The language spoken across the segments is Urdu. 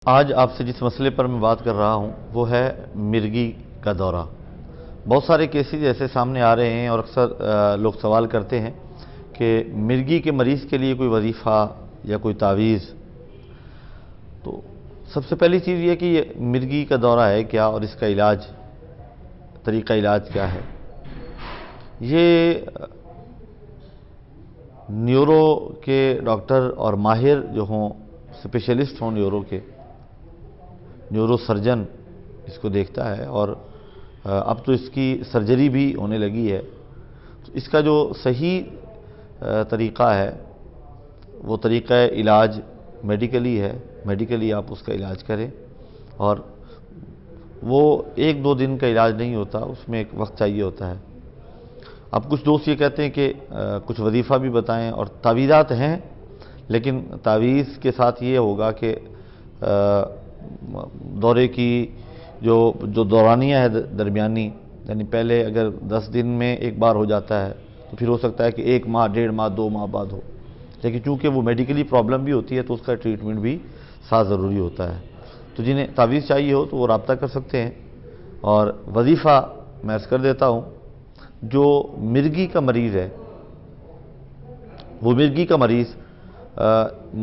آج آپ سے جس مسئلے پر میں بات کر رہا ہوں وہ ہے مرگی کا دورہ۔ بہت سارے کیسز ایسے سامنے آ رہے ہیں اور اکثر لوگ سوال کرتے ہیں کہ مرگی کے مریض کے لیے کوئی وظیفہ یا کوئی تعویذ۔ تو سب سے پہلی چیز یہ کہ یہ مرگی کا دورہ ہے کیا اور اس کا علاج، طریقہ علاج کیا ہے۔ یہ نیورو کے ڈاکٹر اور ماہر جو ہوں، اسپیشلسٹ ہوں نیورو کے، نیورو سرجن اس کو دیکھتا ہے، اور اب تو اس کی سرجری بھی ہونے لگی ہے۔ تو اس کا جو صحیح طریقہ ہے وہ طریقہ علاج میڈیکلی ہے، میڈیکلی آپ اس کا علاج کریں، اور وہ ایک دو دن کا علاج نہیں ہوتا، اس میں ایک وقت چاہیے ہوتا ہے۔ اب کچھ دوست یہ کہتے ہیں کہ کچھ وظیفہ بھی بتائیں، اور تعویذات ہیں، لیکن تعویذ کے ساتھ یہ ہوگا کہ دورے کی جو دورانیہ ہے درمیانی، یعنی پہلے اگر 10 دن میں ایک بار ہو جاتا ہے تو پھر ہو سکتا ہے کہ 1 ماہ، 1.5 ماہ، 2 ماہ بعد ہو، لیکن چونکہ وہ میڈیکلی پرابلم بھی ہوتی ہے تو اس کا ٹریٹمنٹ بھی ساتھ ضروری ہوتا ہے۔ تو جنہیں تعویذ چاہیے ہو تو وہ رابطہ کر سکتے ہیں۔ اور وظیفہ میں عرض کر دیتا ہوں، جو مرگی کا مریض ہے، وہ مرگی کا مریض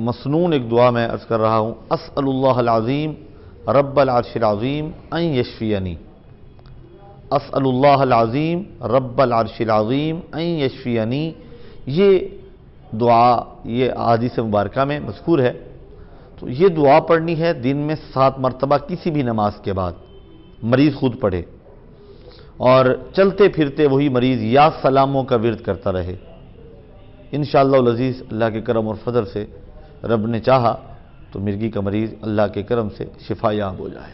مسنون ایک دعا میں عرض کر رہا ہوں، اسأل اللہ العظیم رب العرش العظیم ان یشفینی، اسأل اللہ العظیم رب العرش العظیم ان یشفینی۔ یہ دعا یہ احادیث مبارکہ میں مذکور ہے۔ تو یہ دعا پڑھنی ہے دن میں 7 مرتبہ کسی بھی نماز کے بعد، مریض خود پڑھے، اور چلتے پھرتے وہی مریض یا سلاموں کا ورد کرتا رہے۔ انشاءاللہ العزیز اللہ کے کرم اور فضل سے رب نے چاہا تو مرگی کا مریض اللہ کے کرم سے شفا یاب ہو جائے۔